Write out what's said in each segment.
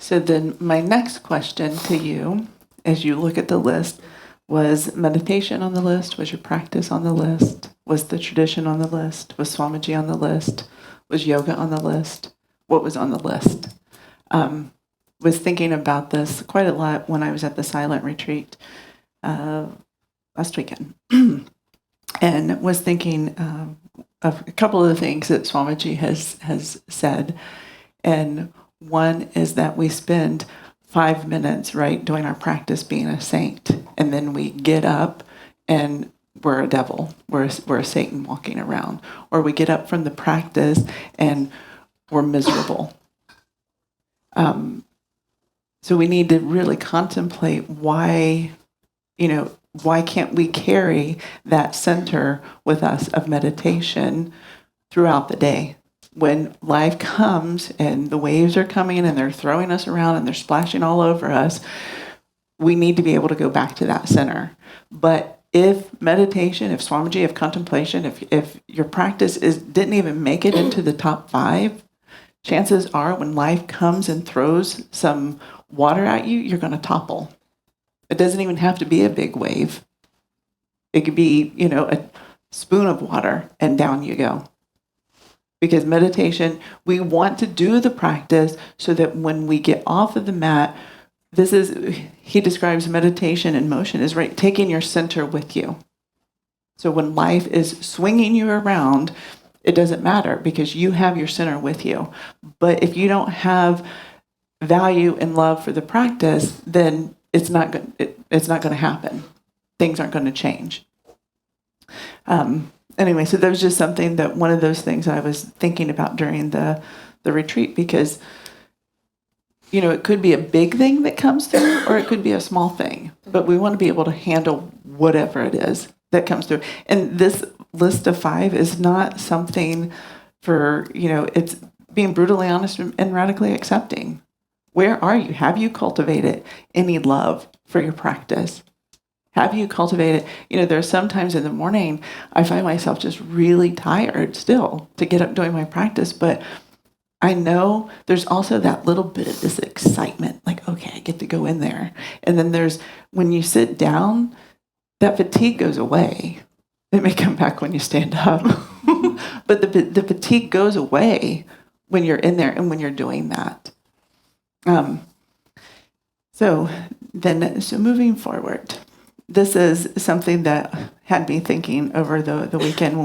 So then my next question to you, as you look at the list, was meditation on the list? Was your practice on the list? Was the tradition on the list? Was Swamiji on the list? Was yoga on the list? What was on the list? Was thinking about this quite a lot when I was at the silent retreat last weekend. And was thinking of a couple of the things that Swamiji has said. And one is that we spend 5 minutes, right, doing our practice being a saint. And then we get up and we're a devil. We're a Satan walking around. Or we get up from the practice and we're miserable. So we need to really contemplate why can't we carry that center with us of meditation throughout the day? When life comes and the waves are coming and they're throwing us around and they're splashing all over us, we need to be able to go back to that center. But if meditation, if Swamiji, if contemplation, if your practice didn't even make it into the top 5, chances are when life comes and throws some water at you, you're going to topple. It doesn't even have to be a big wave. It could be, a spoon of water and down you go. Because meditation, we want to do the practice so that when we get off of the mat, he describes meditation in motion as right, taking your center with you. So when life is swinging you around, it doesn't matter because you have your center with you. But if you don't have value and love for the practice, then it's not going to happen. Things aren't going to change. Anyway, so there was just something that one of those things I was thinking about during the retreat because, it could be a big thing that comes through or it could be a small thing. But we want to be able to handle whatever it is that comes through. And this list of 5 is not something for, it's being brutally honest and radically accepting. Where are you? Have you cultivated any love for your practice? Have you cultivated, there are some times in the morning I find myself just really tired still to get up doing my practice, but I know there's also that little bit of this excitement, like, okay, I get to go in there. And then when you sit down, that fatigue goes away. It may come back when you stand up, but the fatigue goes away when you're in there and when you're doing that. So moving forward, this is something that had me thinking over the weekend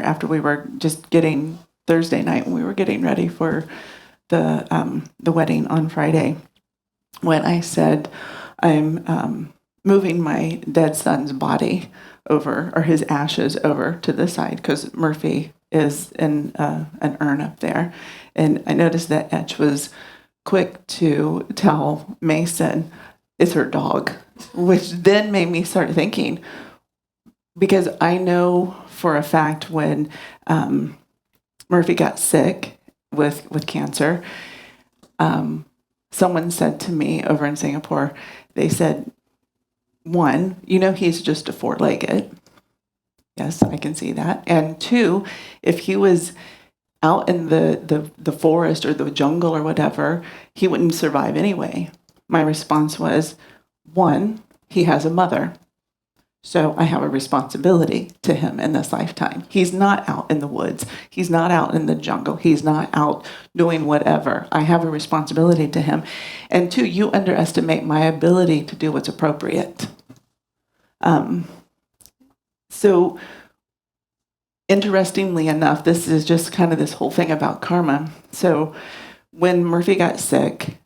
after we were just getting Thursday night when we were getting ready for the wedding on Friday. When I said I'm moving my dead son's body over, or his ashes over to the side, because Murphy is in an urn up there, and I noticed that Etch was quick to tell Mason it's her dog, which then made me start thinking, because I know for a fact when Murphy got sick with cancer, someone said to me over in Singapore, they said, 1, he's just a 4-legged. Yes, I can see that. And 2, if he was out in the forest or the jungle or whatever, he wouldn't survive anyway. My response was, 1, he has a mother. So I have a responsibility to him in this lifetime. He's not out in the woods. He's not out in the jungle. He's not out doing whatever. I have a responsibility to him. And 2, you underestimate my ability to do what's appropriate. So interestingly enough, this is just kind of this whole thing about karma. So when Murphy got sick,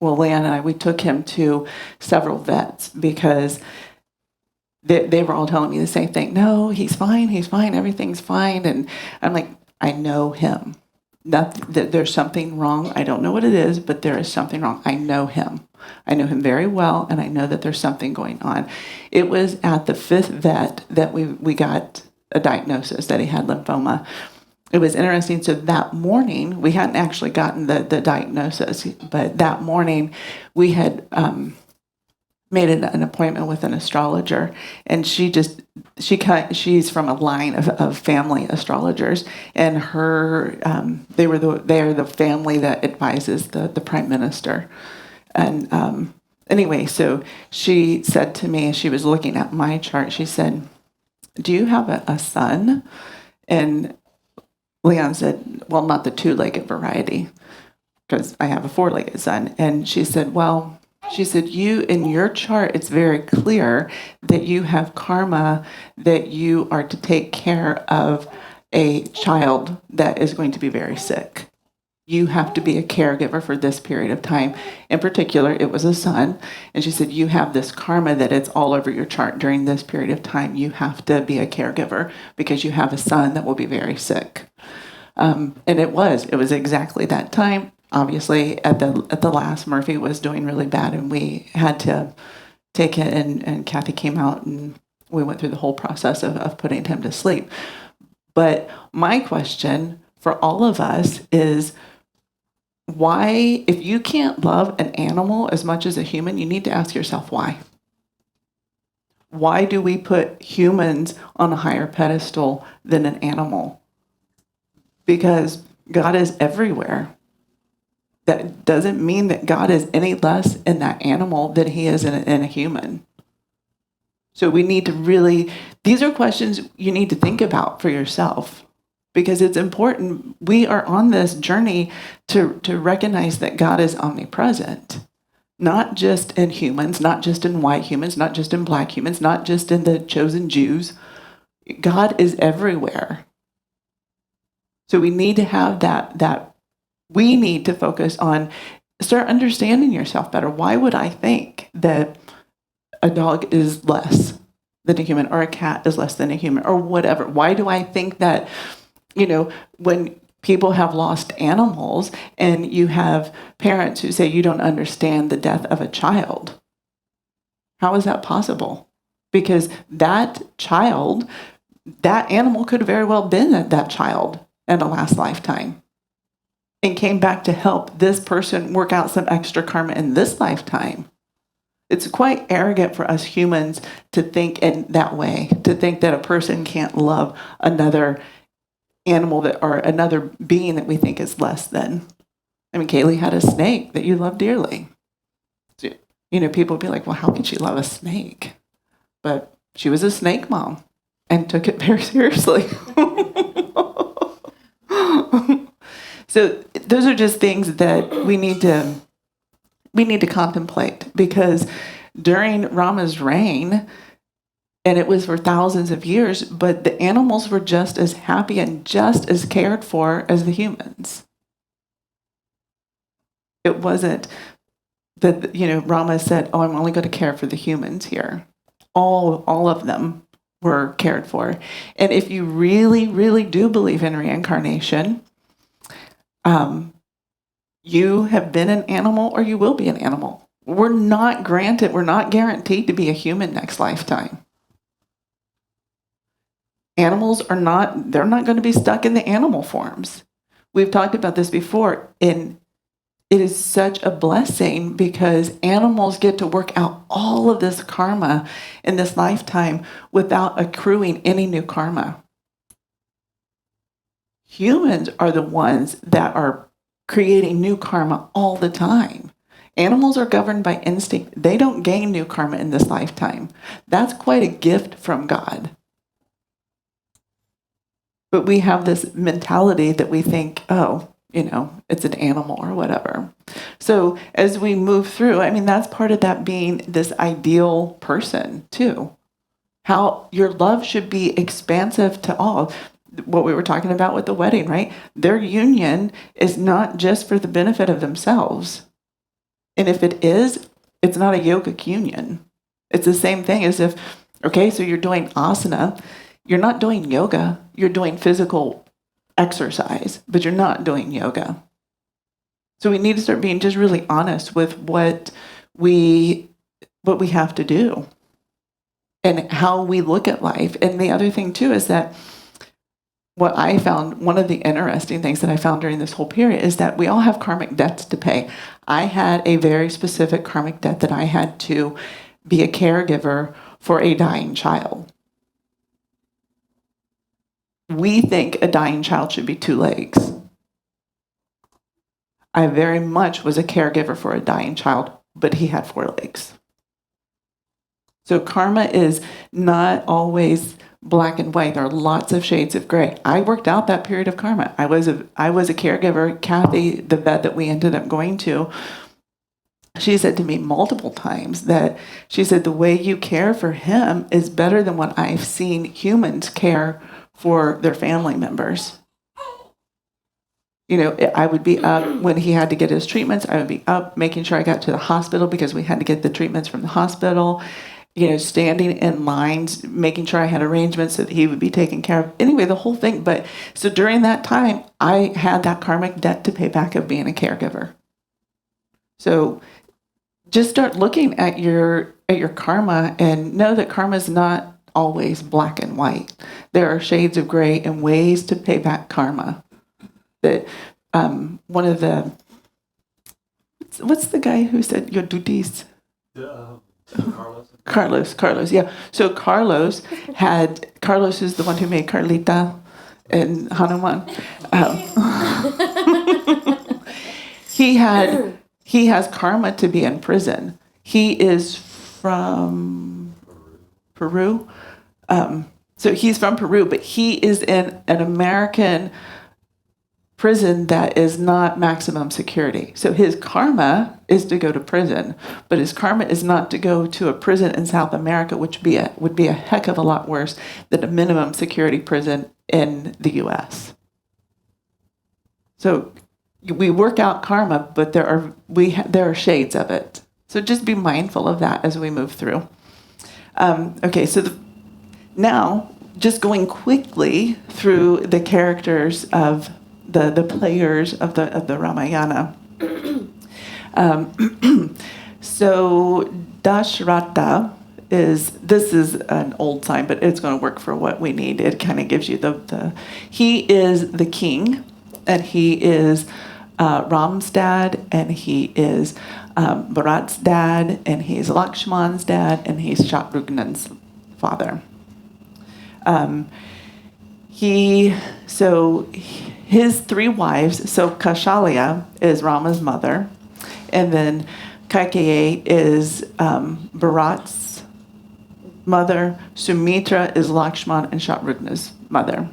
Leanne and I, we took him to several vets because they were all telling me the same thing. No, he's fine, everything's fine. And I'm like, I know him. There's something wrong. I don't know what it is, but there is something wrong. I know him. I know him very well, and I know that there's something going on. It was at the 5th vet that we got a diagnosis that he had lymphoma. It was interesting. So that morning, we hadn't actually gotten the diagnosis, but that morning we had made an appointment with an astrologer, and she's from a line of family astrologers, and they are the family that advises the prime minister. And anyway, so she said to me, as she was looking at my chart, she said, "Do you have a son?" And Leon said, "Well, not the two-legged variety, because I have a four-legged son." And she said, "Well," she said, "you, in your chart, it's very clear that you have karma, that you are to take care of a child that is going to be very sick. You have to be a caregiver for this period of time." In particular, it was a son. And she said, "You have this karma that it's all over your chart during this period of time. You have to be a caregiver because you have a son that will be very sick." And it was exactly that time. Obviously, at the last, Murphy was doing really bad, and we had to take it. And Kathy came out, and we went through the whole process of putting him to sleep. But my question for all of us is, why, if you can't love an animal as much as a human, you need to ask yourself why. Why do we put humans on a higher pedestal than an animal? Because God is everywhere. That doesn't mean that God is any less in that animal than he is in a human. So we need to really, these are questions you need to think about for yourself, because it's important. We are on this journey to recognize that God is omnipresent, not just in humans, not just in white humans, not just in black humans, not just in the chosen Jews. God is everywhere. So we need to have that we need to focus on, start understanding yourself better. Why would I think that a dog is less than a human, or a cat is less than a human, or whatever? Why do I think that, when people have lost animals and you have parents who say you don't understand the death of a child? How is that possible? Because that child, that animal could have very well been that child in a last lifetime and came back to help this person work out some extra karma in this lifetime. It's quite arrogant for us humans to think in that way, to think that a person can't love another animal or another being that we think is less than. I mean, Kaylee had a snake that you love dearly. So, people would be like, well, how could she love a snake? But she was a snake mom and took it very seriously. So those are just things that we need to contemplate, because during Rama's reign, and it was for thousands of years, but the animals were just as happy and just as cared for as the humans. It wasn't that, Rama said, "Oh, I'm only going to care for the humans here." All of them were cared for. And if you really, really do believe in reincarnation, you have been an animal or you will be an animal. We're not guaranteed to be a human next lifetime. Animals they're not going to be stuck in the animal forms. We've talked about this before, and it is such a blessing because animals get to work out all of this karma in this lifetime without accruing any new karma. Humans are the ones that are creating new karma all the time. Animals are governed by instinct. They don't gain new karma in this lifetime. That's quite a gift from God. But we have this mentality that we think, oh, it's an animal or whatever. So as we move through, that's part of that being this ideal person too. How your love should be expansive to all. What we were talking about with the wedding, right? Their union is not just for the benefit of themselves. And if it is, it's not a yogic union. It's the same thing as if, okay, so you're doing asana. You're not doing yoga. You're doing physical exercise, but you're not doing yoga. So we need to start being just really honest with what we have to do and how we look at life. And the other thing too is that what I found, one of the interesting things that I found during this whole period is that we all have karmic debts to pay. I had a very specific karmic debt that I had to be a caregiver for a dying child. We think a dying child should be 2 legs. I very much was a caregiver for a dying child, but he had 4 legs. So karma is not always black and white. There are lots of shades of gray. I worked out that period of karma. I was a caregiver. Kathy, the vet that we ended up going to, she said to me multiple times that she said, the way you care for him is better than what I've seen humans care for their family members. You know, I would be up when he had to get his treatments. I would be up making sure I got to the hospital because we had to get the treatments from the hospital. You know, standing in lines, making sure I had arrangements so that he would be taken care of. Anyway, the whole thing. But so during that time, I had that karmic debt to pay back of being a caregiver. So just start looking at your karma and know that karma is not always black and white. There are shades of gray and ways to pay back karma. That one of the, what's the guy who said your duties? Carlos, yeah. So Carlos is the one who made Carlita and Hanuman. He has karma to be in prison. He is from Peru. So he's from Peru, but he is in an American prison that is not maximum security. So his karma is to go to prison, but his karma is not to go to a prison in South America, which would be a heck of a lot worse than a minimum security prison in the U.S. So we work out karma, but there are shades of it. So just be mindful of that as we move through. Okay, so now just going quickly through the characters of the players of the Ramayana. So Dashrata this is an old sign, but it's going to work for what we need. It kind of gives you he is the king, and he is Ram's dad, and he is Bharat's dad, and he's Lakshman's dad, and he's Shatrughnan's father. His 3 wives, so Kaushalya is Rama's mother, and then Kaikeyi is Bharat's mother, Sumitra is Lakshman and Shatrughna's mother.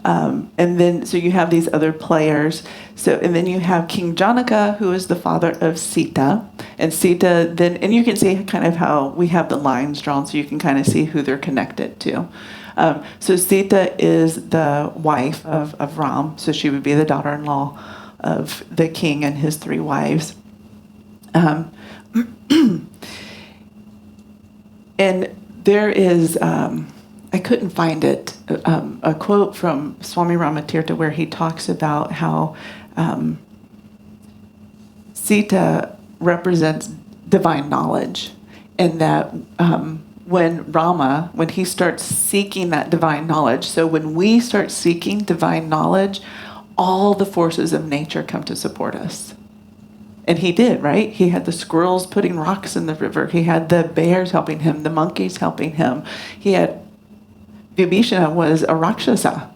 And then, so you have these other players. And then you have King Janaka, who is the father of Sita. And Sita and you can see kind of how we have the lines drawn so you can kind of see who they're connected to. So Sita is the wife of Ram, so she would be the daughter-in-law of the king and his 3 wives. And there is, I couldn't find it, a quote from Swami Ramatirtha where he talks about how Sita represents divine knowledge, and that when he starts seeking that divine knowledge, so when we start seeking divine knowledge, all the forces of nature come to support us. And he did, right? He had the squirrels putting rocks in the river. He had the bears helping him, the monkeys helping him. He had, Vibhishana was a Rakshasa.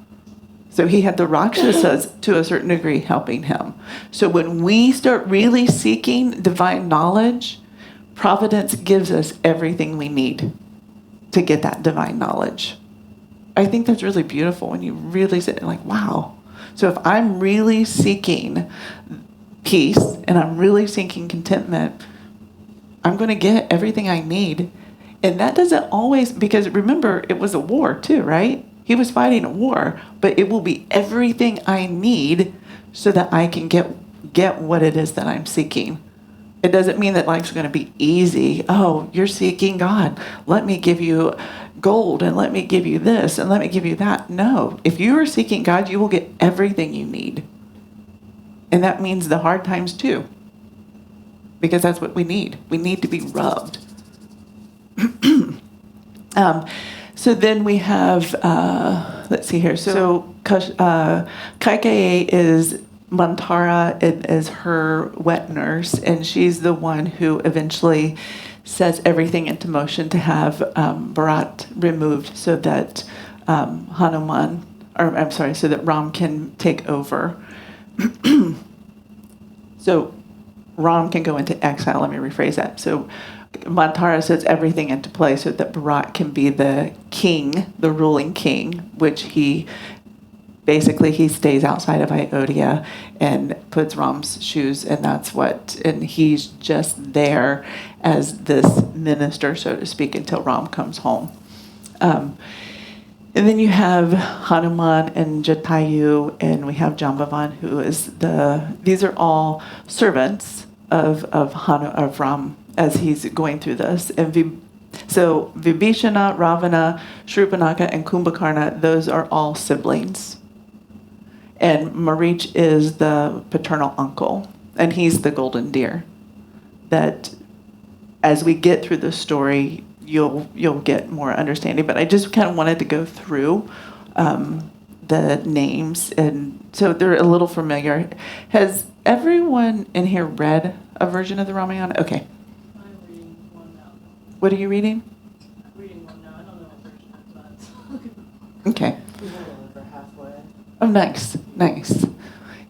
So he had the Rakshasas to a certain degree helping him. So when we start really seeking divine knowledge, Providence gives us everything we need to get that divine knowledge. I think that's really beautiful when you really sit like, wow. So if I'm really seeking peace and I'm really seeking contentment, I'm going to get everything I need. And that doesn't always, because remember, it was a war too, right? He was fighting a war, but it will be everything I need so that I can get what it is that I'm seeking. It doesn't mean that life's going to be easy. Oh, you're seeking God. Let me give you gold, and let me give you this, and let me give you that. No, if you are seeking God, you will get everything you need. And that means the hard times too, because that's what we need. We need to be rubbed. So then we have, let's see here. So Kaikeyi is Mantara is her wet nurse, and she's the one who eventually sets everything into motion to have Bharat removed so that so that Ram can take over. So Ram can go into exile. Let me rephrase that. So Mantara sets everything into place so that Bharat can be the king, the ruling king, which he stays outside of Ayodhya and puts Ram's shoes, and he's just there as this minister, so to speak, until Ram comes home. And then you have Hanuman and Jatayu, and we have Jambavan, who is these are all servants of Ram as he's going through this. And so Vibhishana, Ravana, Shrupanaka, and Kumbhakarna, those are all siblings. And Marich is the paternal uncle, and he's the golden deer. That as we get through the story, you'll get more understanding. But I just kind of wanted to go through the names, and so they're a little familiar. Has everyone in here read a version of the Ramayana? Okay. I'm reading one now. What are you reading? I'm reading one now. I don't know what version I'm on. Okay. We've only read for halfway. Oh, nice.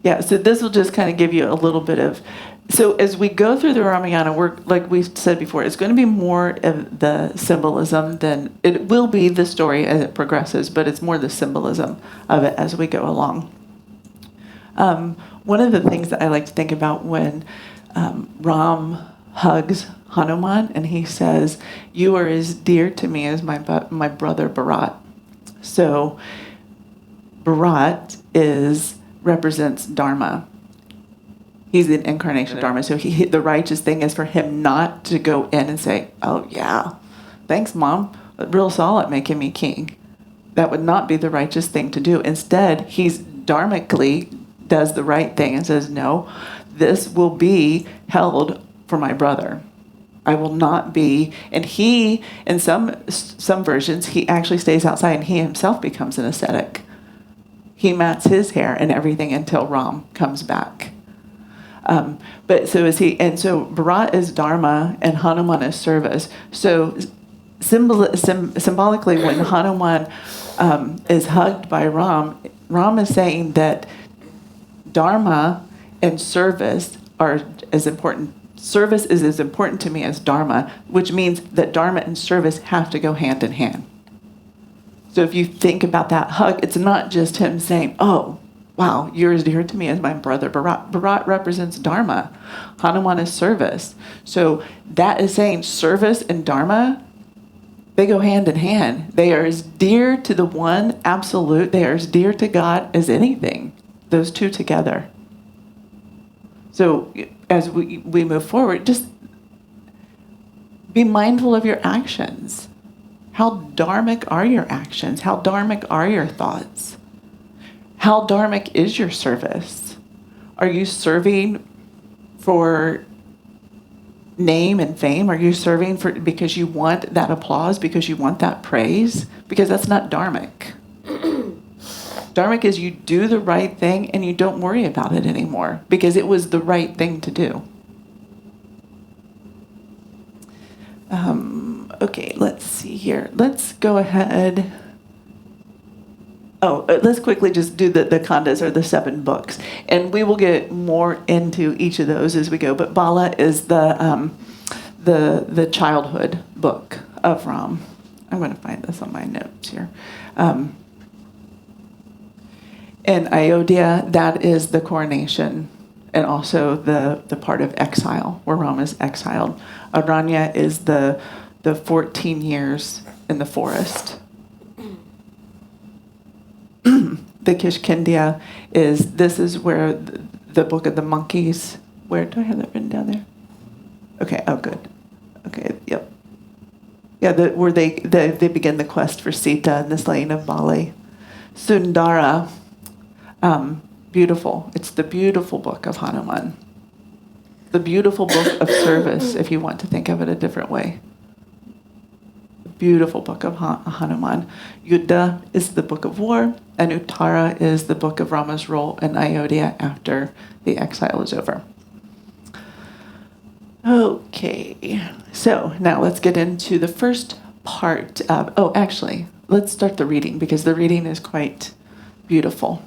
Yeah, so this will just kind of give you a little bit of. So as we go through the Ramayana, like we said before, it's going to be more of the symbolism than it will be the story as it progresses, but it's more the symbolism of it as we go along. One of the things that I like to think about when Ram hugs Hanuman and he says, "You are as dear to me as my brother Bharat." So Bharat represents Dharma. He's an incarnation of Dharma. So the righteous thing is for him not to go in and say, "Oh yeah, thanks, Mom. Real solid making me king." That would not be the righteous thing to do. Instead, he's dharmically does the right thing and says, "No, this will be held for my brother. I will not be." And he, in some versions, he actually stays outside and he himself becomes an ascetic. He mats his hair and everything until Ram comes back. But so is he, and so Bharat is Dharma and Hanuman is service. So symbolically, when Hanuman is hugged by Ram, Ram is saying that Dharma and service are as important. Service is as important to me as Dharma, which means that Dharma and service have to go hand in hand. So if you think about that hug, it's not just him saying, "Oh, wow, you're as dear to me as my brother Bharat." Bharat represents Dharma. Hanuman is service. So that is saying service and Dharma, they go hand in hand. They are as dear to the one absolute, they are as dear to God as anything. Those two together. So as we move forward, just be mindful of your actions. How dharmic are your actions? How dharmic are your thoughts? How dharmic is your service? Are you serving for name and fame? Are you serving because you want that applause, because you want that praise? Because that's not dharmic. Dharmic is you do the right thing and you don't worry about it anymore because it was the right thing to do. Okay, let's see here. Let's go ahead. Let's quickly just do the khandas, or the 7 books. And we will get more into each of those as we go. But Bala is the childhood book of Ram. I'm going to find this on my notes here. And Ayodhya, that is the coronation, and also the part of exile, where Ram is exiled. Aranya is the 14 years in the forest. The Kishkindia this is where the book of the monkeys, where, do I have that written down there? Okay, oh good. Okay, yep. Yeah, where they begin the quest for Sita and the slaying of Bali. Sundara, beautiful. It's the beautiful book of Hanuman. The beautiful book of service, if you want to think of it a different way. The beautiful book of Hanuman. Yuddha is the book of war, and Uttara is the book of Rama's role in Ayodhya after the exile is over. Okay, so now let's get into the first part of, oh, actually, let's start the reading because the reading is quite beautiful.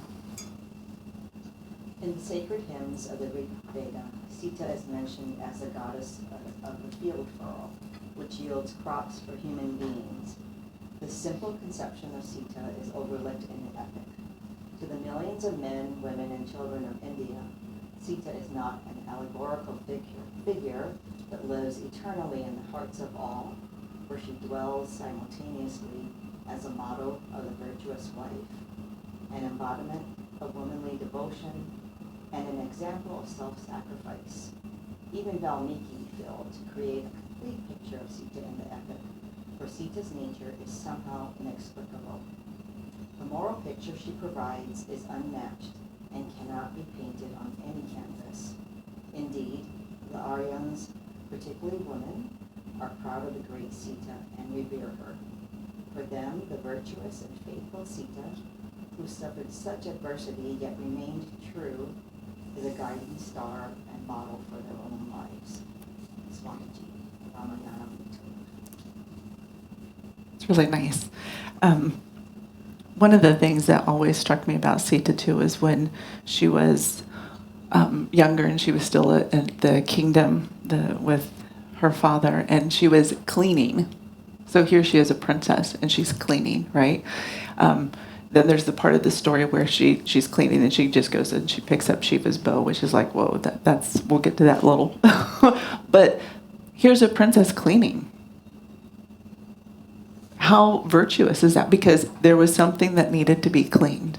In the sacred hymns of the Rig Veda, Sita is mentioned as the goddess of the field furrow, which yields crops for human beings. The simple conception of Sita is overlooked in the epic. To the millions of men, women, and children of India, Sita is not an allegorical figure, but lives eternally in the hearts of all, where she dwells simultaneously as a model of the virtuous wife, an embodiment of womanly devotion, and an example of self-sacrifice. Even Valmiki failed to create a complete picture of Sita in the epic, for Sita's nature is somehow inexplicable. The moral picture she provides is unmatched and cannot be painted on any canvas. Indeed, the Aryans, particularly women, are proud of the great Sita and revere her. For them, the virtuous and faithful Sita, who suffered such adversity yet remained true, is a guiding star and model for their own lives. Swamiji, Ramayana Study. It's really nice. One of the things that always struck me about Sita too is when she was younger and she was still at the kingdom with her father, and she was cleaning. So here she is, a princess, and she's cleaning, right? Then there's the part of the story where she's cleaning and she just goes and she picks up Shiva's bow, which is like, whoa, that's we'll get to that little. But here's a princess cleaning. How virtuous is that? Because there was something that needed to be cleaned.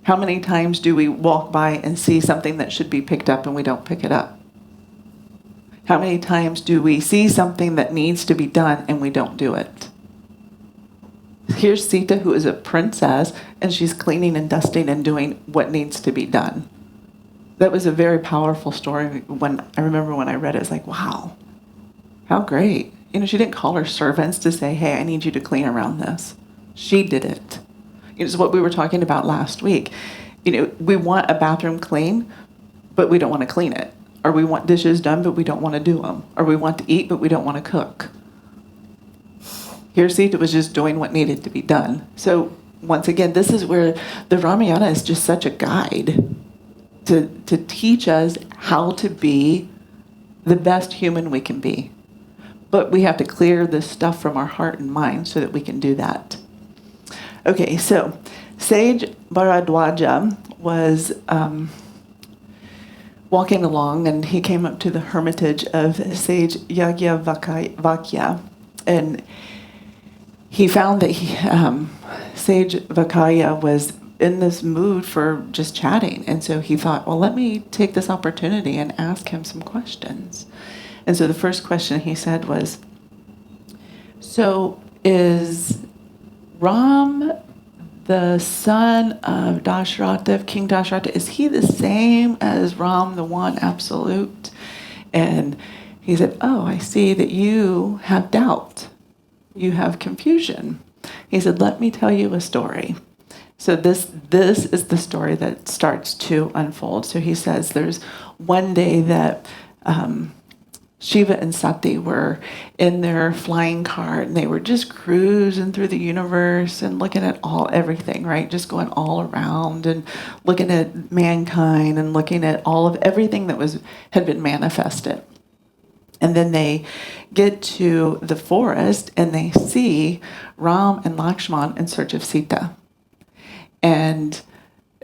How many times do we walk by and see something that should be picked up and we don't pick it up? How many times do we see something that needs to be done and we don't do it? Here's Sita, who is a princess, and she's cleaning and dusting and doing what needs to be done. That was a very powerful story. When I remember when I read it, it's like, wow, how great. You know, she didn't call her servants to say, hey, I need you to clean around this. She did it. It's what we were talking about last week. You know, we want a bathroom clean, but we don't want to clean it. Or we want dishes done, but we don't want to do them. Or we want to eat, but we don't want to cook. Here, Sita was just doing what needed to be done. So, once again, this is where the Ramayana is just such a guide to teach us how to be the best human we can be. But we have to clear this stuff from our heart and mind so that we can do that. Okay, so Sage Bharadwaja was walking along, and he came up to the hermitage of Sage Yagyavakya, and he found that Sage Vakaya was in this mood for just chatting. And so he thought, well, let me take this opportunity and ask him some questions. And so the first question he said was, so is Ram the son of Dasharatha, King Dasharatha, is he the same as Ram, the one absolute? And he said, oh, I see that you have doubt. You have confusion. He said, let me tell you a story. So this is the story that starts to unfold. So he says there's one day that Shiva and Sati were in their flying car, and they were just cruising through the universe and looking at everything, right? Just going all around and looking at mankind and looking at all of everything that had been manifested. And then they get to the forest and they see Ram and Lakshman in search of Sita. And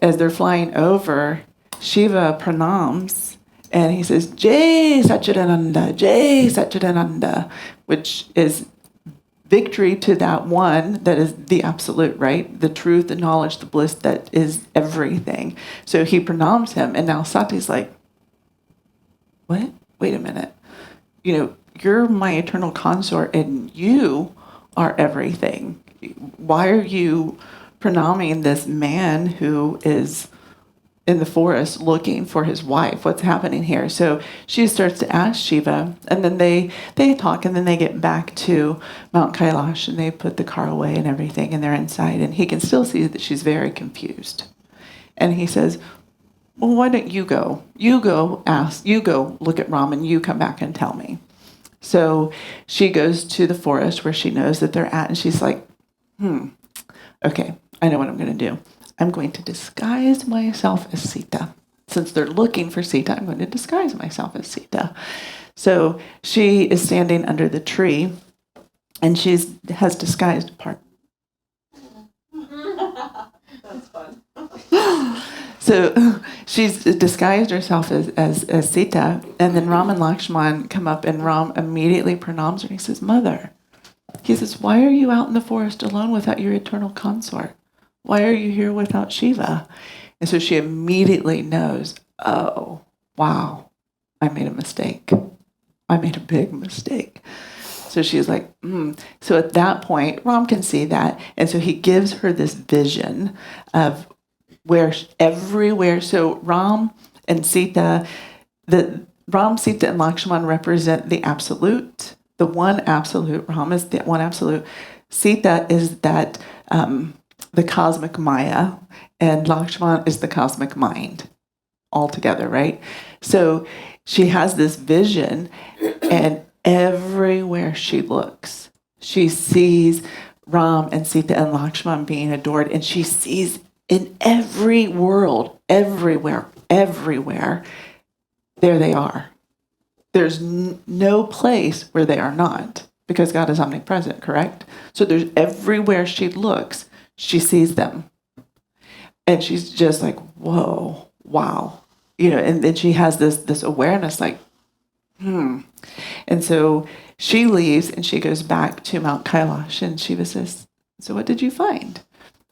as they're flying over, Shiva pranams and he says, Jai Satchidananda, which is victory to that one that is the absolute, right? The truth, the knowledge, the bliss that is everything. So he pranams him, and now Sati's like, what? Wait a minute. You know, you're my eternal consort and you are everything. Why are you pranaming this man who is in the forest looking for his wife? What's happening here? So she starts to ask Shiva, and then they talk, and then they get back to Mount Kailash, and they put the car away and everything, and they're inside, and he can still see that she's very confused. And he says, well, why don't you go? You go ask, you go look at Ram and you come back and tell me. So she goes to the forest where she knows that they're at, and she's like, okay, I know what I'm going to do. I'm going to disguise myself as Sita. Since they're looking for Sita, I'm going to disguise myself as Sita. So she is standing under the tree, and she has disguised part. That's fun. So she's disguised herself as Sita, and then Ram and Lakshman come up, and Ram immediately pranams her. He says, Mother. He says, why are you out in the forest alone without your eternal consort? Why are you here without Shiva? And so she immediately knows, oh, wow, I made a mistake. I made a big mistake. So she's like, So at that point, Ram can see that. And so he gives her this vision of where everywhere. So Ram, Sita, and Lakshman represent the absolute. The one absolute. Ram is the one absolute. Sita is that the cosmic Maya, and Lakshman is the cosmic mind, all together, right? So she has this vision, and everywhere she looks, she sees Ram and Sita and Lakshman being adored, and she sees in every world, everywhere, there they are. There's no place where they are not, because God is omnipresent, correct? So there's everywhere she looks, she sees them. And she's just like, whoa, wow. And then she has this awareness like, And so she leaves and she goes back to Mount Kailash, and Shiva says, so what did you find?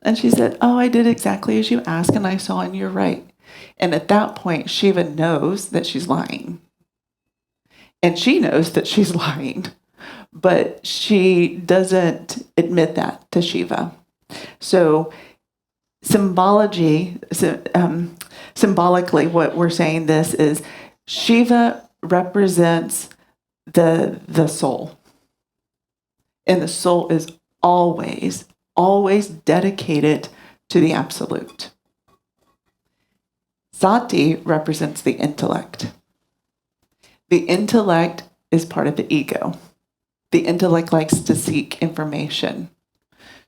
And she said, oh, I did exactly as you asked, and I saw, and you're right. And at that point, Shiva knows that she's lying. And she knows that she's lying, but she doesn't admit that to Shiva. So symbolically, what we're saying this is Shiva represents the soul. And the soul is always dedicated to the absolute. Sati represents the intellect. The intellect is part of the ego. The intellect likes to seek information.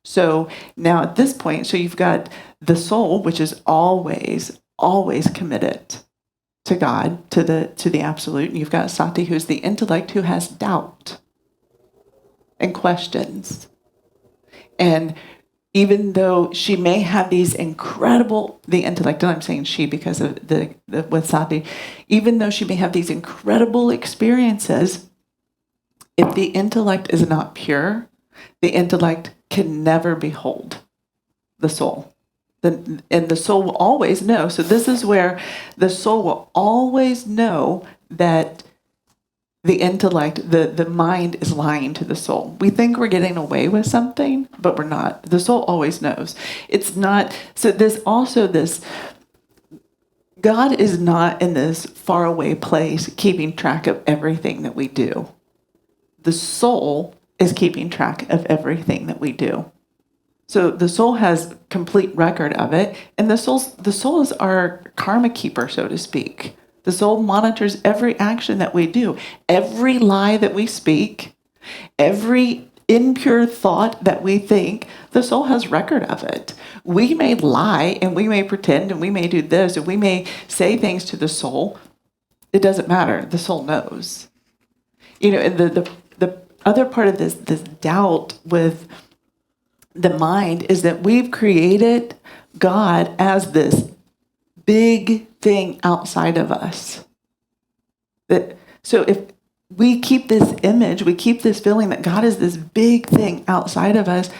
So now at this point, so you've got the soul, which is always committed to God, to the absolute. And you've got Sati, who's the intellect, who has doubt and questions. And even though she may have these incredible, the intellect, and I'm saying she because of the with Sati, even though she may have these incredible experiences, if the intellect is not pure, the intellect can never behold the soul. And the soul will always know. So this is where the soul will always know that the intellect, the mind is lying to the soul. We think we're getting away with something, but we're not. The soul always knows. It's not, so there's also this, God is not in this faraway place keeping track of everything that we do. The soul is keeping track of everything that we do. So the soul has complete record of it, and the soul is our karma keeper, so to speak. The soul monitors every action that we do, every lie that we speak, every impure thought that we think. The soul has record of it. We may lie, and we may pretend, and we may do this, and we may say things to the soul. It doesn't matter. The soul knows. And the other part of this doubt with the mind is that we've created God as this big thing outside of us. So if we keep this image, we keep this feeling that God is this big thing outside of us,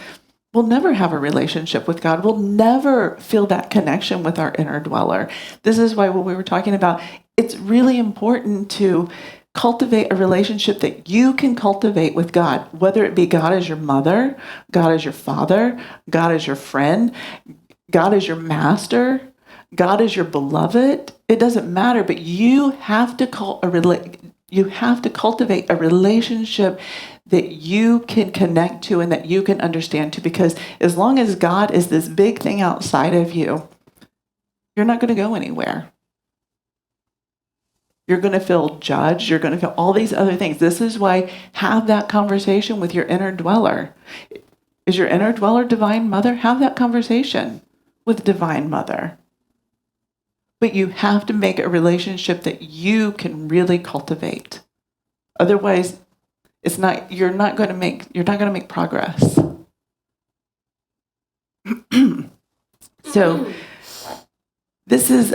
we'll never have a relationship with God. We'll never feel that connection with our inner dweller. This is why what we were talking about, it's really important to cultivate a relationship that you can cultivate with God, whether it be God as your mother, God as your father, God as your friend, God as your master, God is your beloved. It doesn't matter, but you have to cultivate a relationship that you can connect to and that you can understand to. Because as long as God is this big thing outside of you, you're not going to go anywhere. You're going to feel judged. You're going to feel all these other things. This is why have that conversation with your inner dweller. Is your inner dweller Divine Mother? Have that conversation with Divine Mother. But you have to make a relationship that you can really cultivate. Otherwise, you're not going to make progress. So this is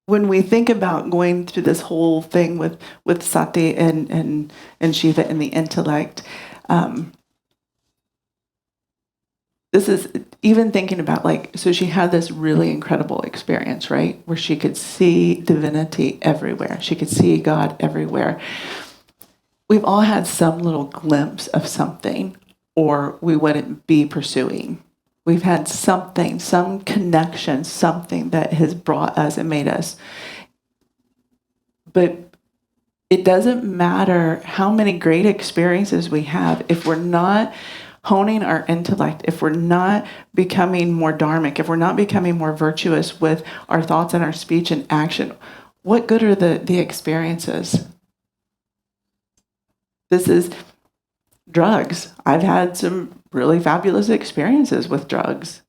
when we think about going through this whole thing with Sati and Shiva and the intellect. This is even thinking about so she had this really incredible experience, right? Where she could see divinity everywhere. She could see God everywhere. We've all had some little glimpse of something, or we wouldn't be pursuing. We've had something, some connection, something that has brought us and made us. But it doesn't matter how many great experiences we have if we're not honing our intellect, if we're not becoming more dharmic, if we're not becoming more virtuous with our thoughts and our speech and action. What good are the experiences? This is drugs. I've had some really fabulous experiences with drugs.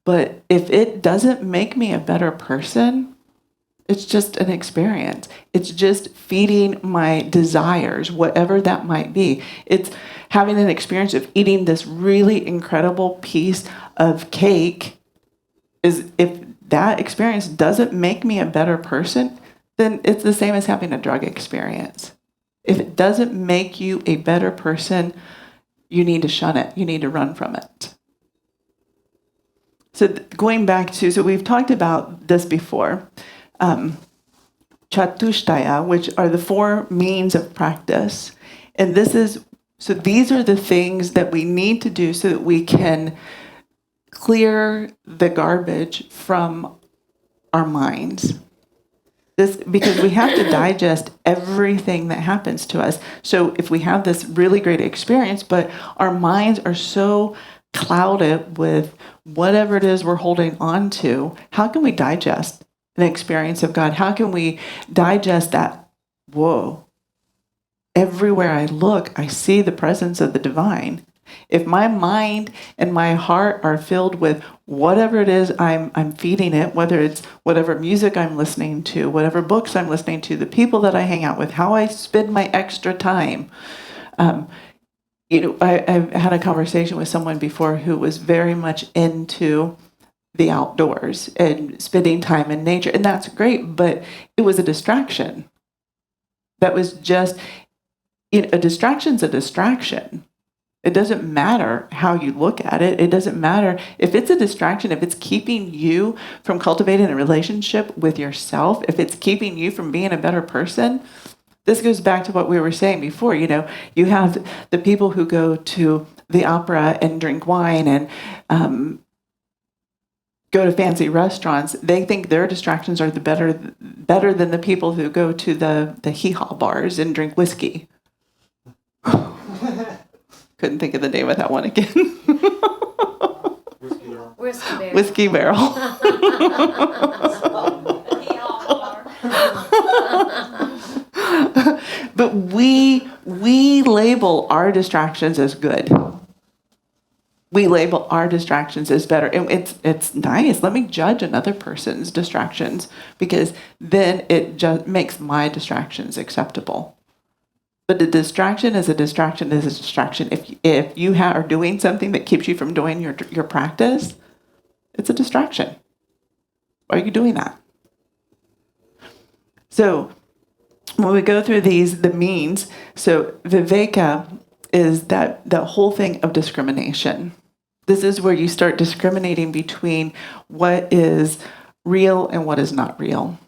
But if it doesn't make me a better person, it's just an experience. It's just feeding my desires, whatever that might be. It's having an experience of eating this really incredible piece of cake. If that experience doesn't make me a better person, then it's the same as having a drug experience. If it doesn't make you a better person, you need to shun it. You need to run from it. So going back to, so we've talked about this before. Chatushtaya, which are the 4 means of practice. And these are the things that we need to do so that we can clear the garbage from our minds. Because we have to digest everything that happens to us. So if we have this really great experience, but our minds are so clouded with whatever it is we're holding on to, how can we digest an experience of God? How can we digest that? Whoa. Everywhere I look, I see the presence of the divine. If my mind and my heart are filled with whatever it is I'm feeding it, whether it's whatever music I'm listening to, whatever books I'm listening to, the people that I hang out with, how I spend my extra time. I've had a conversation with someone before who was very much into the outdoors and spending time in nature, and that's great, but it was a distraction. That was just, a distraction's a distraction. It doesn't matter how you look at it. It doesn't matter if it's a distraction, if it's keeping you from cultivating a relationship with yourself, if it's keeping you from being a better person. This goes back to what we were saying before. You have the people who go to the opera and drink wine and go to fancy restaurants. They think their distractions are better than the people who go to the hee-haw bars and drink whiskey. Couldn't think of the name of that one again. Whiskey barrel. But we label our distractions as good. We label our distractions as better. And it's nice. Let me judge another person's distractions, because then it just makes my distractions acceptable. But a distraction is a distraction is a distraction. If you are doing something that keeps you from doing your practice, it's a distraction. Why are you doing that? So when we go through the means, so viveka is that whole thing of discrimination. This is where you start discriminating between what is real and what is not real.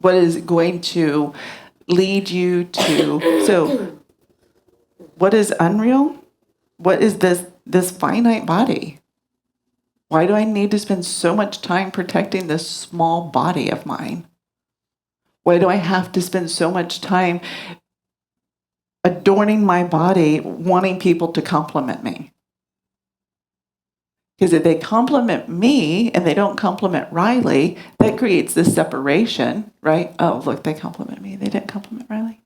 What is going to lead you to, so what is unreal? What is this finite body? Why do I need to spend so much time protecting this small body of mine? Why do I have to spend so much time adorning my body, wanting people to compliment me? Because if they compliment me and they don't compliment Riley, that creates this separation, right? Oh, look, they compliment me. They didn't compliment Riley.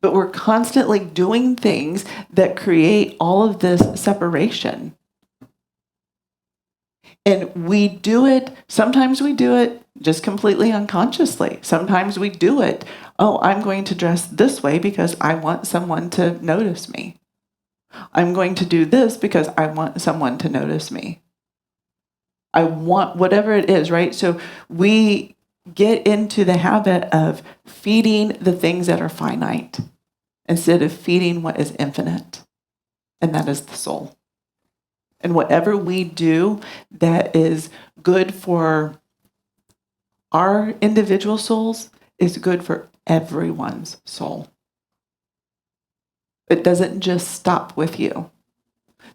But we're constantly doing things that create all of this separation. And we do it, sometimes we do it just completely unconsciously. Sometimes we do it, oh, I'm going to dress this way because I want someone to notice me. I'm going to do this because I want someone to notice me. I want whatever it is, right? So we get into the habit of feeding the things that are finite instead of feeding what is infinite, and that is the soul. And whatever we do that is good for our individual souls is good for everyone's soul. It doesn't just stop with you.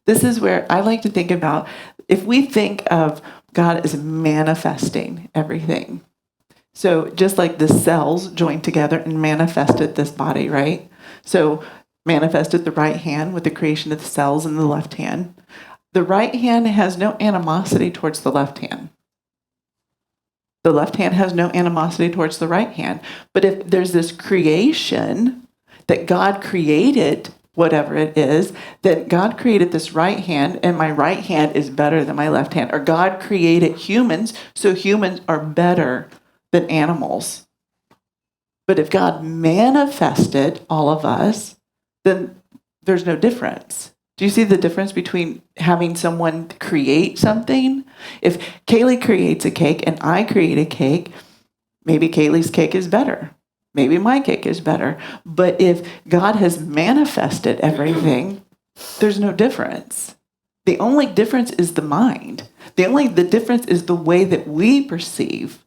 This is where I like to think about, if we think of God as manifesting everything. So just like the cells joined together and manifested this body, right? So manifested the right hand with the creation of the cells in the left hand. The right hand has no animosity towards the left hand. The left hand has no animosity towards the right hand. But if there's this creation that God created, whatever it is, that God created this right hand and my right hand is better than my left hand. Or God created humans, so humans are better than animals. But if God manifested all of us, then there's no difference. Do you see the difference between having someone create something? If Kaylee creates a cake and I create a cake, maybe Kaylee's cake is better. Maybe my cake is better. But if God has manifested everything, there's no difference. The only difference is the mind. The difference is the way that we perceive.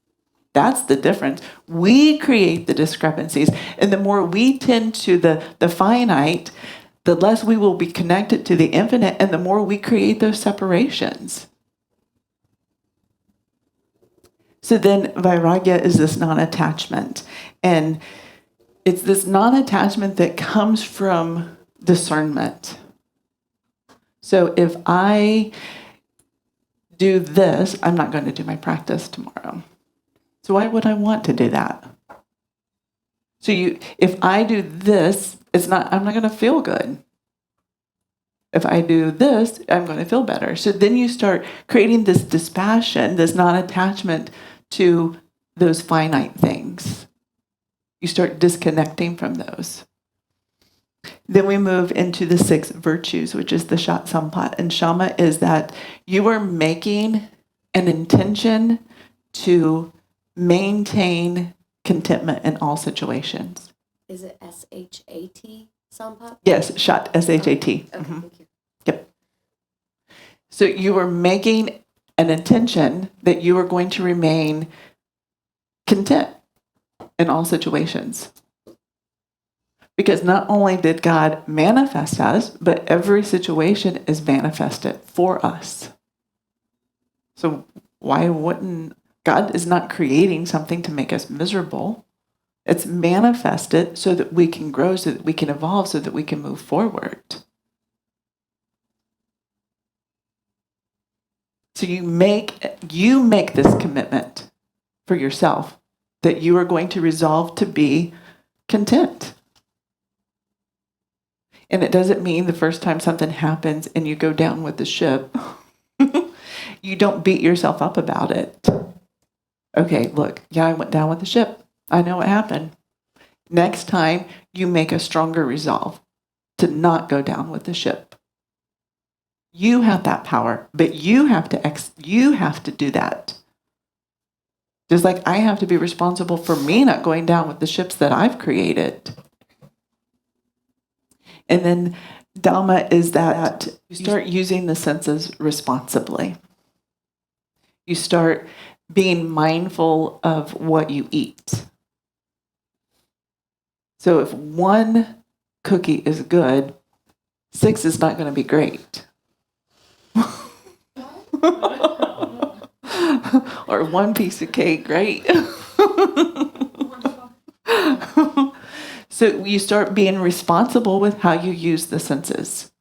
That's the difference. We create the discrepancies. And the more we tend to the finite, the less we will be connected to the infinite, and the more we create those separations. So then vairagya is this non-attachment. And it's this non-attachment that comes from discernment. So if I do this, I'm not going to do my practice tomorrow. So why would I want to do that? So if I do this, I'm not going to feel good. If I do this, I'm going to feel better. So then you start creating this dispassion, this non-attachment to those finite things. You start disconnecting from those. Then we move into the 6 virtues, which is the Shat Sampat. And Shama is that you are making an intention to maintain contentment in all situations. Is it S-H-A-T, Sampat? Yes, Shat, S-H-A-T. Okay, thank you. Yep. So you are making an intention that you are going to remain content in all situations. Because not only did God manifest us, but every situation is manifested for us. So why wouldn't God is not creating something to make us miserable. It's manifested so that we can grow, so that we can evolve, so that we can move forward. So you make this commitment for yourself that you are going to resolve to be content. And it doesn't mean the first time something happens and you go down with the ship, you don't beat yourself up about it. Okay, look, yeah, I went down with the ship. I know what happened. Next time, you make a stronger resolve to not go down with the ship. You have that power, but you have to do that. Just like I have to be responsible for me not going down with the ships that I've created. And then Dhamma is that you start using the senses responsibly. You start being mindful of what you eat. So if 1 cookie is good, 6 is not going to be great. Or 1 piece of cake, right? So you start being responsible with how you use the senses.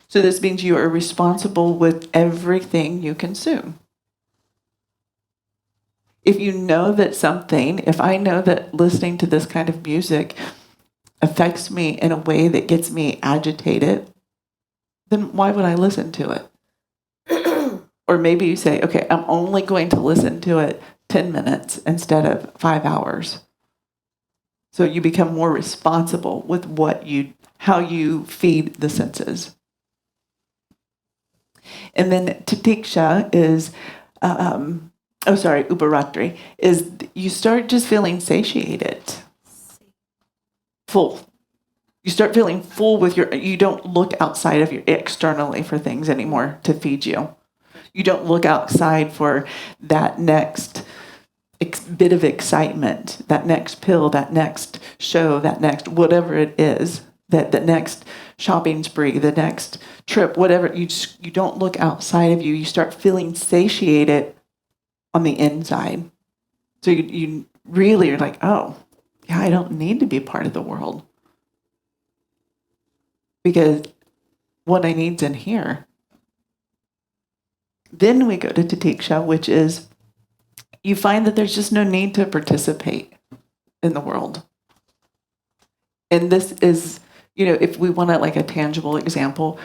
So this means you are responsible with everything you consume. If you know that if I know that listening to this kind of music affects me in a way that gets me agitated, then why would I listen to it? Or maybe you say, okay, I'm only going to listen to it 10 minutes instead of 5 hours. So you become more responsible with how you feed the senses. And then titiksha is, uparatri, is you start just feeling satiated, full. You start feeling full you don't look outside of externally for things anymore to feed you. You don't look outside for that next bit of excitement, that next pill, that next show, that next whatever it is, that the next shopping spree, the next trip, whatever. You don't look outside of you. You start feeling satiated on the inside. So you really are like, oh, yeah, I don't need to be part of the world because what I need's in here. Then we go to titiksha, which is you find that there's just no need to participate in the world. And this is, if we want a tangible example,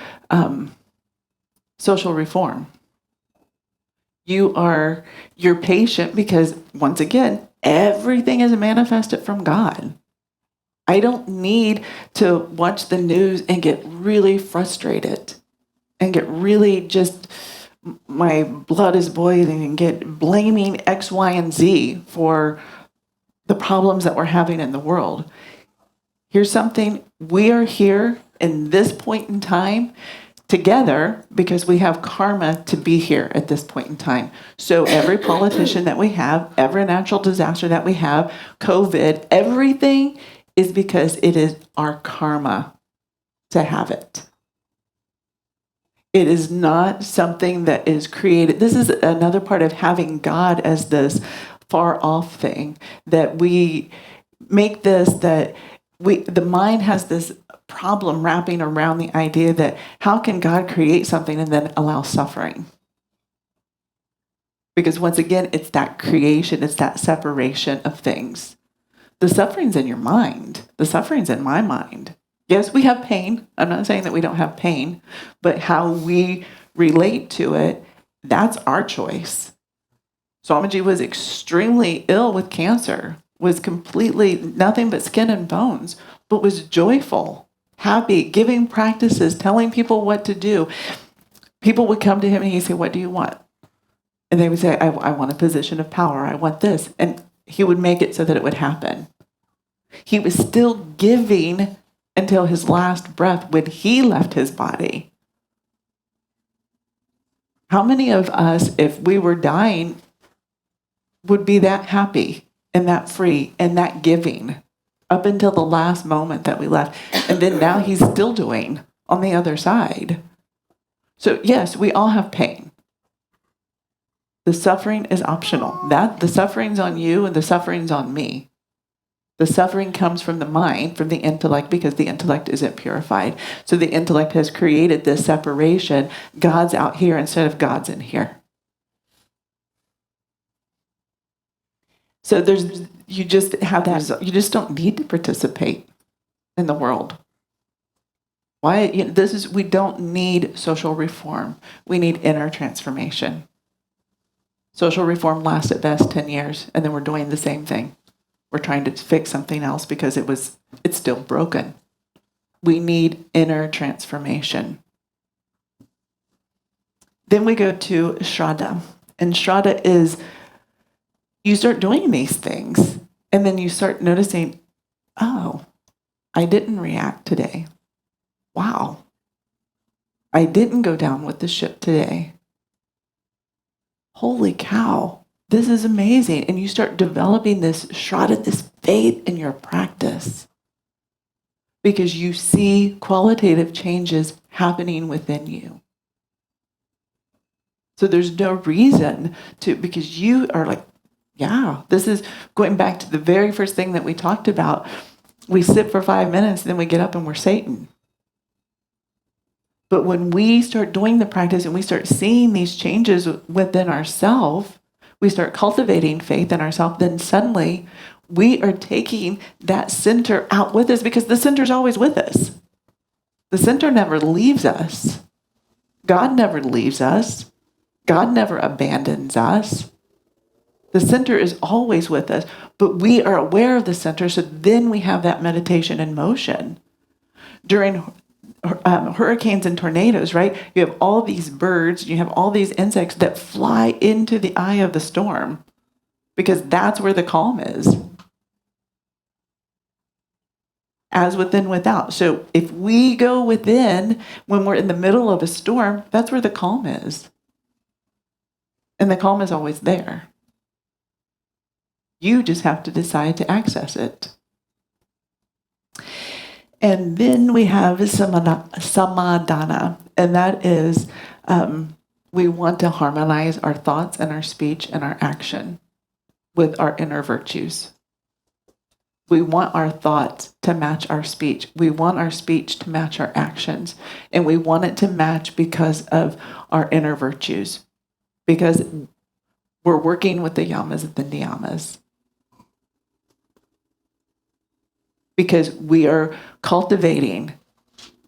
social reform. You're patient because, once again, everything is manifested from God. I don't need to watch the news and get really frustrated and get really just, my blood is boiling and get blaming X, Y, and Z for the problems that we're having in the world. Here's something, we are here in this point in time together because we have karma to be here at this point in time. So every politician that we have, every natural disaster that we have, COVID, everything is because it is our karma to have it. It is not something that is created. This is another part of having God as this far off thing, that we make this, the mind has this problem wrapping around the idea that how can God create something and then allow suffering? Because once again, it's that creation, it's that separation of things. The suffering's in your mind. The suffering's in my mind. Yes, we have pain. I'm not saying that we don't have pain, but how we relate to it, that's our choice. Swamiji was extremely ill with cancer, was completely nothing but skin and bones, but was joyful, happy, giving practices, telling people what to do. People would come to him and he'd say, what do you want? And they would say, I want a position of power. I want this. And he would make it so that it would happen. He was still giving until his last breath when he left his body. How many of us, if we were dying, would be that happy and that free and that giving up until the last moment that we left? And then now he's still doing on the other side. So yes, we all have pain. The suffering is optional. The suffering's on you and the suffering's on me. The suffering comes from the mind, from the intellect, because the intellect isn't purified. So the intellect has created this separation. God's out here instead of God's in here. So you just have that. You just don't need to participate in the world. Why? We don't need social reform. We need inner transformation. Social reform lasts at best 10 years, and then we're doing the same thing. We're trying to fix something else because it's still broken. We need inner transformation. Then we go to Shraddha. And Shraddha is, you start doing these things, and then you start noticing, oh, I didn't react today. Wow. I didn't go down with the ship today. Holy cow. This is amazing. And you start developing this Shraddha, this faith in your practice, because you see qualitative changes happening within you. So there's no reason because you are like, yeah, this is going back to the very first thing that we talked about. We sit for 5 minutes, then we get up and we're Satan. But when we start doing the practice and we start seeing these changes within ourselves, we start cultivating faith in ourselves, then suddenly we are taking that center out with us, because the center's always with us. The center never leaves us. God never leaves us. God never abandons us. The center is always with us, but we are aware of the center, so then we have that meditation in motion. During hurricanes and tornadoes, right? You have all these birds, you have all these insects that fly into the eye of the storm, because that's where the calm is. As within, without. So if we go within when we're in the middle of a storm, that's where the calm is. And the calm is always there. You just have to decide to access it. And then we have samadhana, and that is we want to harmonize our thoughts and our speech and our action with our inner virtues. We want our thoughts to match our speech. We want our speech to match our actions. And we want it to match because of our inner virtues. Because we're working with the yamas and the niyamas. Because we are cultivating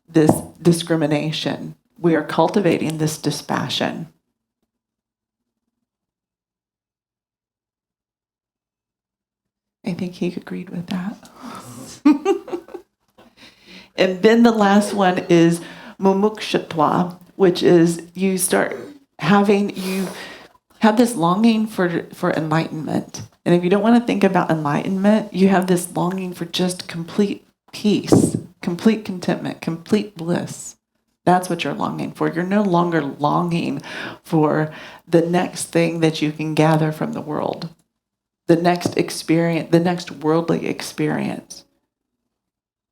this discrimination. We are cultivating this dispassion. I think he agreed with that. And then the last one is mumukshutva, which is you have this longing for enlightenment. And if you don't want to think about enlightenment, you have this longing for just complete peace, complete contentment, complete bliss. That's what you're longing for. You're no longer longing for the next thing that you can gather from the world, the next experience, the next worldly experience.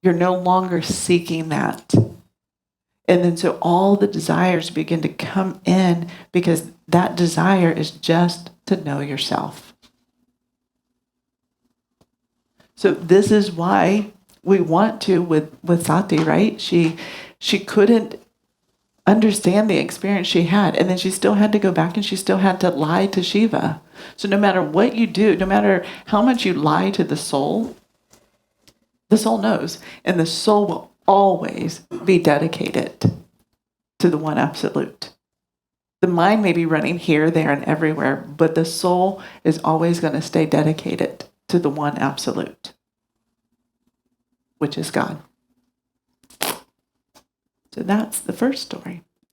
You're no longer seeking that. And then so all the desires begin to come in, because that desire is just to know yourself. So this is why we want to, with Sati, right? She couldn't understand the experience she had, and then she still had to go back and she still had to lie to Shiva. So no matter what you do, no matter how much you lie to the soul knows, and the soul will always be dedicated to the one absolute. The mind may be running here, there, and everywhere, but the soul is always going to stay dedicated to the one absolute, which is God. So that's the first story.